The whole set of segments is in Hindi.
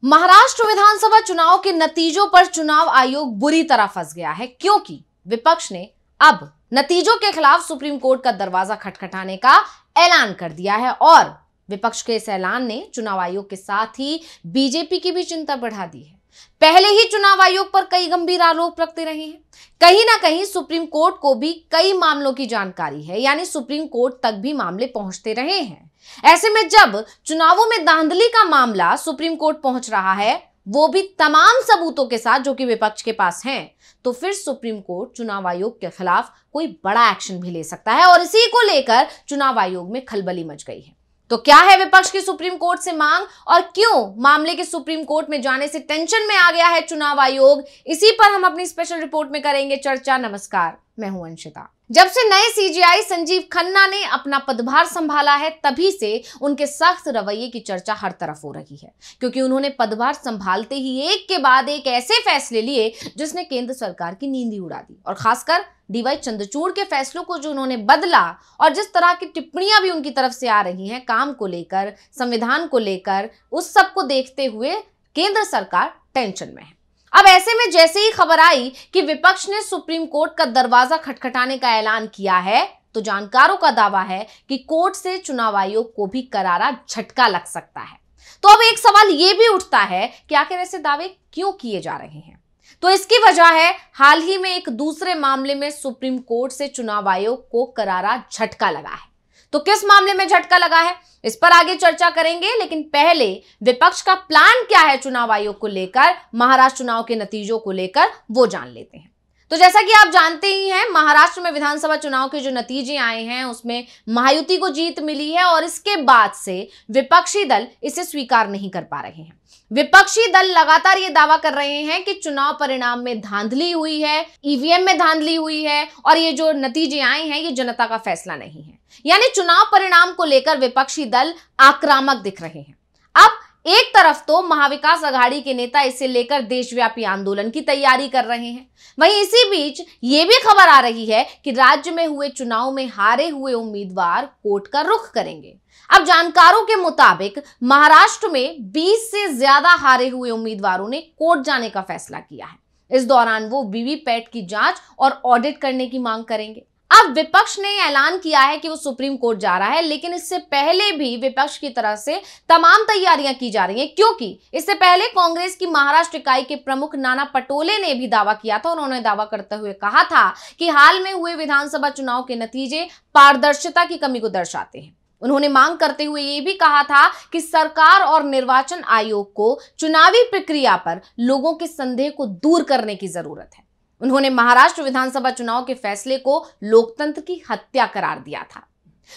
महाराष्ट्र विधानसभा चुनाव के नतीजों पर चुनाव आयोग बुरी तरह फंस गया है, क्योंकि विपक्ष ने अब नतीजों के खिलाफ सुप्रीम कोर्ट का दरवाजा खटखटाने का ऐलान कर दिया है और विपक्ष के इस ऐलान ने चुनाव आयोग के साथ ही बीजेपी की भी चिंता बढ़ा दी है। पहले ही चुनाव आयोग पर कई गंभीर आरोप लगते रहे हैं। कहीं ना कहीं सुप्रीम कोर्ट को भी कई मामलों की जानकारी है, यानी सुप्रीम कोर्ट तक भी मामले पहुंचते रहे हैं। ऐसे में जब चुनावों में धांधली का मामला सुप्रीम कोर्ट पहुंच रहा है, वो भी तमाम सबूतों के साथ जो कि विपक्ष के पास हैं, तो फिर सुप्रीम कोर्ट चुनाव आयोग के खिलाफ कोई बड़ा एक्शन भी ले सकता है और इसी को लेकर चुनाव आयोग में खलबली मच गई है। तो क्या है विपक्ष की सुप्रीम कोर्ट से मांग और क्यों मामले के सुप्रीम कोर्ट में जाने से टेंशन में आ गया है चुनाव आयोग, इसी पर हम अपनी स्पेशल रिपोर्ट में करेंगे चर्चा। नमस्कार, मैं हूं अंशिता। जब से नए सीजीआई संजीव खन्ना ने अपना पदभार संभाला है, तभी से उनके सख्त रवैये की चर्चा हर तरफ हो रही है, क्योंकि उन्होंने पदभार संभालते ही एक के बाद एक ऐसे फैसले लिए जिसने केंद्र सरकार की नींद ही उड़ा दी। और खासकर डीवाई चंद्रचूड़ के फैसलों को जो उन्होंने बदला और जिस तरह की टिप्पणियां भी उनकी तरफ से आ रही हैं काम को लेकर, संविधान को लेकर, उस सब को देखते हुए केंद्र सरकार टेंशन में है। अब ऐसे में जैसे ही खबर आई कि विपक्ष ने सुप्रीम कोर्ट का दरवाजा खटखटाने का ऐलान किया है, तो जानकारों का दावा है कि कोर्ट से चुनाव आयोग को भी करारा झटका लग सकता है। तो अब एक सवाल यह भी उठता है कि आखिर ऐसे दावे क्यों किए जा रहे हैं। तो इसकी वजह है हाल ही में एक दूसरे मामले में सुप्रीम कोर्ट से चुनाव आयोग को करारा झटका लगा है। तो किस मामले में झटका लगा है, इस पर आगे चर्चा करेंगे, लेकिन पहले विपक्ष का प्लान क्या है चुनाव आयोग को लेकर, महाराष्ट्र चुनाव के नतीजों को लेकर, वो जान लेते हैं। तो जैसा कि आप जानते ही हैं, महाराष्ट्र में विधानसभा चुनाव के जो नतीजे आए हैं उसमें महायुति को जीत मिली है और इसके बाद से विपक्षी दल इसे स्वीकार नहीं कर पा रहे हैं। विपक्षी दल लगातार ये दावा कर रहे हैं कि चुनाव परिणाम में धांधली हुई है, ईवीएम में धांधली हुई है और ये जो नतीजे आए हैं ये जनता का फैसला नहीं है। यानी चुनाव परिणाम को लेकर विपक्षी दल आक्रामक दिख रहे हैं। अब एक तरफ तो महाविकास अघाड़ी के नेता इसे लेकर देशव्यापी आंदोलन की तैयारी कर रहे हैं, वहीं इसी बीच ये भी खबर आ रही है कि राज्य में हुए चुनाव में हारे हुए उम्मीदवार कोर्ट का रुख करेंगे। अब जानकारों के मुताबिक महाराष्ट्र में 20 से ज्यादा हारे हुए उम्मीदवारों ने कोर्ट जाने का फैसला किया है। इस दौरान वो वीवीपैट की जांच और ऑडिट करने की मांग करेंगे। अब विपक्ष ने ऐलान किया है कि वो सुप्रीम कोर्ट जा रहा है, लेकिन इससे पहले भी विपक्ष की तरफ से तमाम तैयारियां की जा रही हैं, क्योंकि इससे पहले कांग्रेस की महाराष्ट्र इकाई के प्रमुख नाना पटोले ने भी दावा किया था। उन्होंने दावा करते हुए कहा था कि हाल में हुए विधानसभा चुनाव के नतीजे पारदर्शिता की कमी को दर्शाते हैं। उन्होंने मांग करते हुए ये भी कहा था कि सरकार और निर्वाचन आयोग को चुनावी प्रक्रिया पर लोगों के संदेह को दूर करने की जरूरत है। उन्होंने महाराष्ट्र विधानसभा चुनाव के फैसले को लोकतंत्र की हत्या करार दिया था।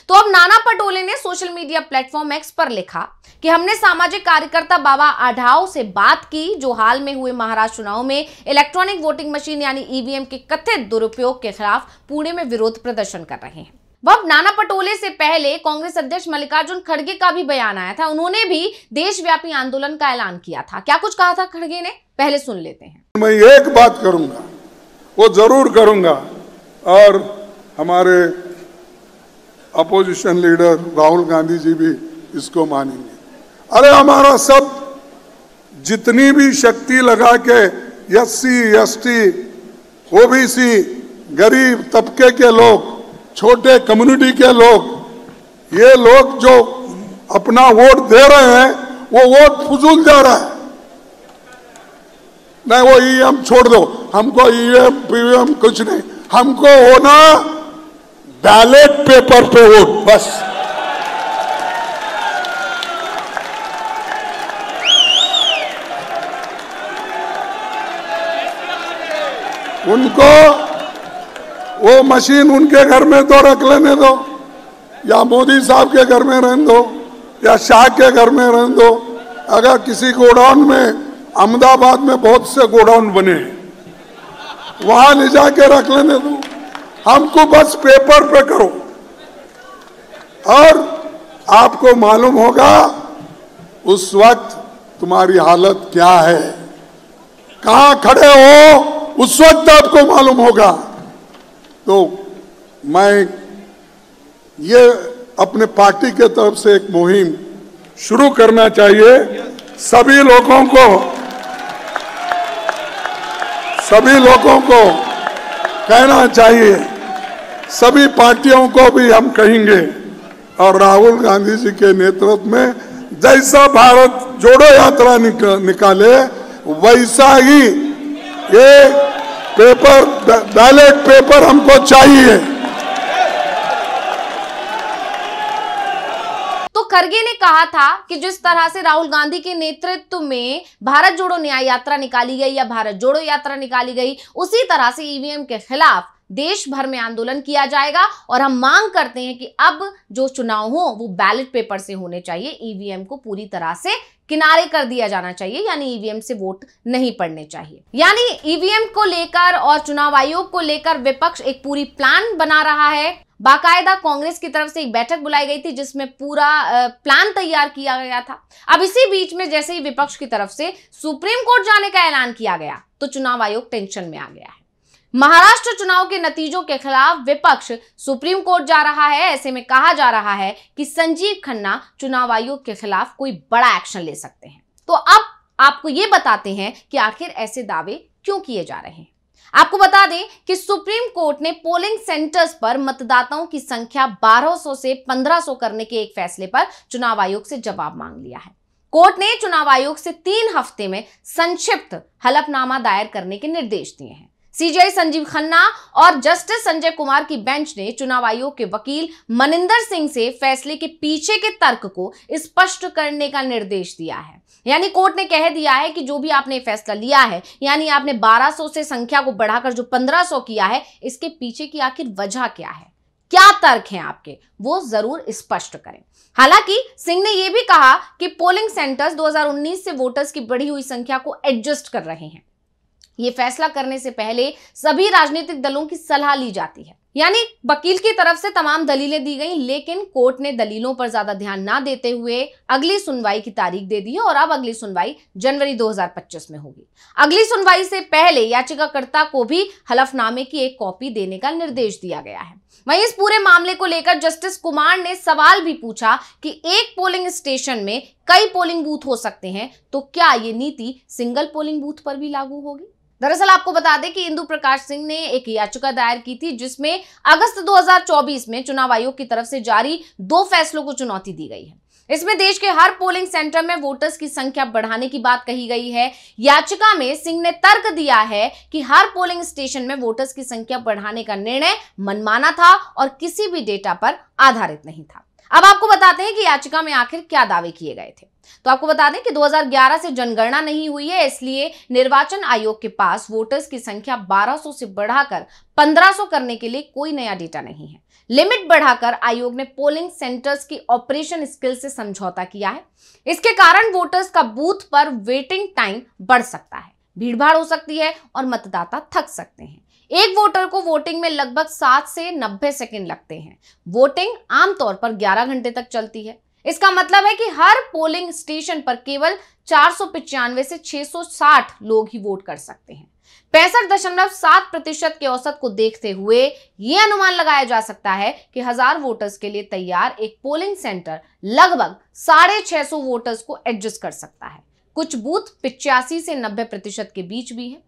तो अब नाना पटोले ने सोशल मीडिया प्लेटफॉर्म एक्स पर लिखा कि हमने सामाजिक कार्यकर्ता बाबा आढाव से बात की, जो हाल में हुए महाराष्ट्र चुनाव में इलेक्ट्रॉनिक वोटिंग मशीन यानी ईवीएम के कथित दुरुपयोग के खिलाफ पुणे में विरोध प्रदर्शन कर रहे हैं। वह नाना पटोले से पहले कांग्रेस अध्यक्ष मल्लिकार्जुन खड़गे का भी बयान आया था। उन्होंने भी देशव्यापी आंदोलन का ऐलान किया था। क्या कुछ कहा था खड़गे ने, पहले सुन लेते हैं। मैं एक बात करूंगा, वो जरूर करूंगा और हमारे अपोजिशन लीडर राहुल गांधी जी भी इसको मानेंगे। अरे हमारा सब जितनी भी शक्ति लगा के एससी, एसटी, ओबीसी, गरीब तबके के लोग, छोटे कम्युनिटी के लोग, ये लोग जो अपना वोट दे रहे हैं वो वोट फुजूल जा रहा है। नहीं, वो ईवीएम छोड़ दो, हमको ईवीएम पीवीएम कुछ नहीं, हमको होना बैलेट पेपर पे वोट बस। उनको वो मशीन उनके घर में तो रख लेने दो, या मोदी साहब के घर में रहने दो, या शाह के घर में रहने दो। अगर किसी गोडाउन में, अहमदाबाद में बहुत से गोडाउन बने, वहां ले जाके रख लेने दो, हमको बस पेपर पे करो। और आपको मालूम होगा उस वक्त तुम्हारी हालत क्या है, कहां खड़े हो, उस वक्त आपको मालूम होगा। तो मैं ये अपने पार्टी के तरफ से एक मुहिम शुरू करना चाहिए सभी लोगों को कहना चाहिए, सभी पार्टियों को भी हम कहेंगे, और राहुल गांधी जी के नेतृत्व में जैसा भारत जोड़ो यात्रा निकाले वैसा ही ये बैलेट पेपर हमको चाहिए। तो खरगे ने कहा था कि जिस तरह से राहुल गांधी के नेतृत्व में भारत जोड़ो न्याय यात्रा निकाली गई या भारत जोड़ो यात्रा निकाली गई, उसी तरह से ईवीएम के खिलाफ देश भर में आंदोलन किया जाएगा। और हम मांग करते हैं कि अब जो चुनाव हो वो बैलेट पेपर से होने चाहिए, ईवीएम को पूरी तरह से किनारे कर दिया जाना चाहिए, यानी ईवीएम से वोट नहीं पड़ने चाहिए। यानी ईवीएम को लेकर और चुनाव आयोग को लेकर विपक्ष एक पूरी प्लान बना रहा है। बाकायदा कांग्रेस की तरफ से एक बैठक बुलाई गई थी जिसमें पूरा प्लान तैयार किया गया था। अब इसी बीच में जैसे ही विपक्ष की तरफ से सुप्रीम कोर्ट जाने का ऐलान किया गया तो चुनाव आयोग टेंशन में आ गया है। महाराष्ट्र चुनाव के नतीजों के खिलाफ विपक्ष सुप्रीम कोर्ट जा रहा है। ऐसे में कहा जा रहा है कि संजीव खन्ना चुनाव आयोग के खिलाफ कोई बड़ा एक्शन ले सकते हैं। तो अब आपको ये बताते हैं कि आखिर ऐसे दावे क्यों किए जा रहे हैं। आपको बता दें कि सुप्रीम कोर्ट ने पोलिंग सेंटर्स पर मतदाताओं की संख्या 1200 से 1500 करने के एक फैसले पर चुनाव आयोग से जवाब मांग लिया है। कोर्ट ने चुनाव आयोग से 3 हफ्ते में संक्षिप्त हलफनामा दायर करने के निर्देश दिए हैं। सीजीआई संजीव खन्ना और जस्टिस संजय कुमार की बेंच ने चुनाव आयोग के वकील मनिंदर सिंह से फैसले के पीछे के तर्क को स्पष्ट करने का निर्देश दिया है। यानी कोर्ट ने कह दिया है कि जो भी आपने फैसला लिया है, यानी आपने 1200 से संख्या को बढ़ाकर जो 1500 किया है, इसके पीछे की आखिर वजह क्या है, क्या तर्क हैं आपके, वो जरूर स्पष्ट करें। हालांकि सिंह ने यह भी कहा कि पोलिंग सेंटर्स 2019 से वोटर्स की बढ़ी हुई संख्या को एडजस्ट कर रहे हैं। ये फैसला करने से पहले सभी राजनीतिक दलों की सलाह ली जाती है। यानी वकील की तरफ से तमाम दलीलें दी गई, लेकिन कोर्ट ने दलीलों पर ज्यादा ध्यान ना देते हुए अगली सुनवाई की तारीख दे दी है और अब अगली सुनवाई जनवरी 2025 में होगी। अगली सुनवाई से पहले याचिकाकर्ता को भी हलफनामे की एक कॉपी देने का निर्देश दिया गया है। वहीं इस पूरे मामले को लेकर जस्टिस कुमार ने सवाल भी पूछा कि एक पोलिंग स्टेशन में कई पोलिंग बूथ हो सकते हैं, तो क्या ये नीति सिंगल पोलिंग बूथ पर भी लागू होगी। दरअसल आपको बता दें कि इंदु प्रकाश सिंह ने एक याचिका दायर की थी जिसमें अगस्त 2024 में चुनाव आयोग की तरफ से जारी 2 फैसलों को चुनौती दी गई है। इसमें देश के हर पोलिंग सेंटर में वोटर्स की संख्या बढ़ाने की बात कही गई है। याचिका में सिंह ने तर्क दिया है कि हर पोलिंग स्टेशन में वोटर्स की संख्या बढ़ाने का निर्णय मनमाना था और किसी भी डेटा पर आधारित नहीं था। अब आपको बताते हैं कि याचिका में आखिर क्या दावे किए गए थे। तो आपको बता दें कि 2011 से जनगणना नहीं हुई है, इसलिए निर्वाचन आयोग के पास वोटर्स की संख्या 1200 से बढ़ाकर 1500 करने के लिए कोई नया डेटा नहीं है। लिमिट बढ़ाकर आयोग ने पोलिंग सेंटर्स की ऑपरेशन स्किल से समझौता किया है। इसके कारण वोटर्स का बूथ पर वेटिंग टाइम बढ़ सकता है, भीड़भाड़ हो सकती है और मतदाता थक सकते हैं। एक वोटर को वोटिंग में लगभग 7 से 90 सेकंड लगते हैं। वोटिंग आमतौर पर 11 घंटे तक चलती है। इसका मतलब है कि हर पोलिंग स्टेशन पर केवल 495 से 660 लोग ही वोट कर सकते हैं। 65.7% के औसत को देखते हुए यह अनुमान लगाया जा सकता है कि 1000 वोटर्स के लिए तैयार एक पोलिंग सेंटर लगभग 650 वोटर्स को एडजस्ट कर सकता है। कुछ बूथ 85 से 90% के बीच भी है।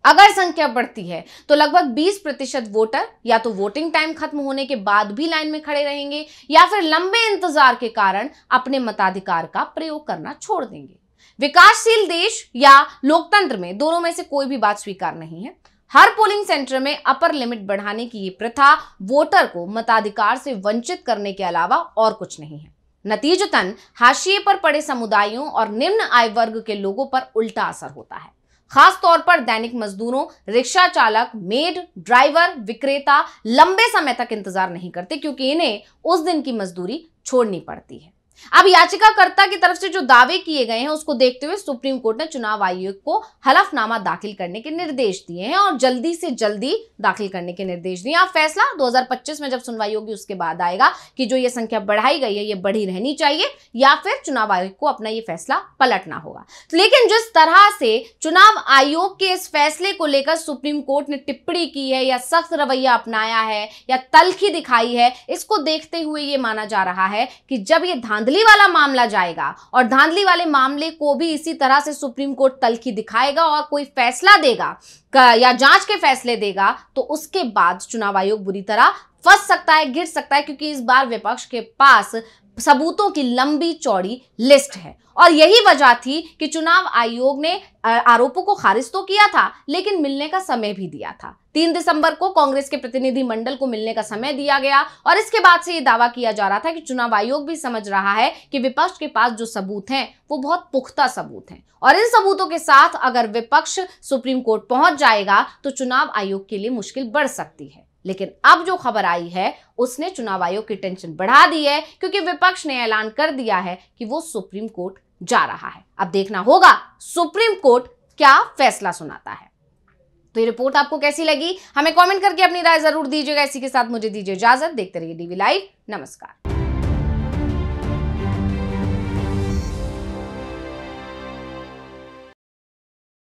अगर संख्या बढ़ती है तो लगभग 20% वोटर या तो वोटिंग टाइम खत्म होने के बाद भी लाइन में खड़े रहेंगे या फिर लंबे इंतजार के कारण अपने मताधिकार का प्रयोग करना छोड़ देंगे। विकासशील देश या लोकतंत्र में दोनों में से कोई भी बात स्वीकार नहीं है। हर पोलिंग सेंटर में अपर लिमिट बढ़ाने की ये प्रथा वोटर को मताधिकार से वंचित करने के अलावा और कुछ नहीं है। नतीजतन हाशिए पर पड़े समुदायों और निम्न आय वर्ग के लोगों पर उल्टा असर होता है। खास तौर पर दैनिक मजदूरों, रिक्शा चालक, मेड, ड्राइवर, विक्रेता लंबे समय तक इंतजार नहीं करते क्योंकि इन्हें उस दिन की मजदूरी छोड़नी पड़ती है। अब याचिकाकर्ता की तरफ से जो दावे किए गए हैं उसको देखते हुए सुप्रीम कोर्ट ने चुनाव आयोग को हलफनामा दाखिल करने के निर्देश दिए हैं और जल्दी से जल्दी दाखिल करने के निर्देश दिए। अब फैसला 2025 में जब सुनवाई होगी उसके बाद आएगा कि जो ये संख्या बढ़ाई गई है ये बढ़ी रहनी चाहिए या फिर चुनाव आयोग को अपना ये फैसला पलटना होगा। लेकिन जिस तरह से चुनाव आयोग के इस फैसले को लेकर सुप्रीम कोर्ट ने टिप्पणी की है या सख्त रवैया अपनाया है या तल्खी दिखाई है, इसको देखते हुए ये माना जा रहा है कि जब ये धांधली धांधली वाला मामला जाएगा और धांधली वाले मामले को भी इसी तरह से सुप्रीम कोर्ट तल्खी दिखाएगा और कोई फैसला देगा या जांच के फैसले देगा, तो उसके बाद चुनाव आयोग बुरी तरह फंस सकता है, गिर सकता है, क्योंकि इस बार विपक्ष के पास सबूतों की लंबी चौड़ी लिस्ट है। और यही वजह थी कि चुनाव आयोग ने आरोपों को खारिज तो किया था, लेकिन मिलने का समय भी दिया था। 3 दिसंबर को कांग्रेस के प्रतिनिधि मंडल को मिलने का समय दिया गया और इसके बाद से यह दावा किया जा रहा था कि चुनाव आयोग भी समझ रहा है कि विपक्ष के पास जो सबूत हैं वो बहुत पुख्ता सबूत हैं और इन सबूतों के साथ अगर विपक्ष सुप्रीम कोर्ट पहुंच जाएगा तो चुनाव आयोग के लिए मुश्किल बढ़ सकती है। लेकिन अब जो खबर आई है उसने चुनाव आयोग की टेंशन बढ़ा दी है, क्योंकि विपक्ष ने ऐलान कर दिया है कि वो सुप्रीम कोर्ट जा रहा है। अब देखना होगा सुप्रीम कोर्ट क्या फैसला सुनाता है। तो ये रिपोर्ट आपको कैसी लगी, हमें कमेंट करके अपनी राय जरूर दीजिएगा। इसी के साथ मुझे दीजिए इजाजत। देखते रहिए डीवी लाइव। नमस्कार।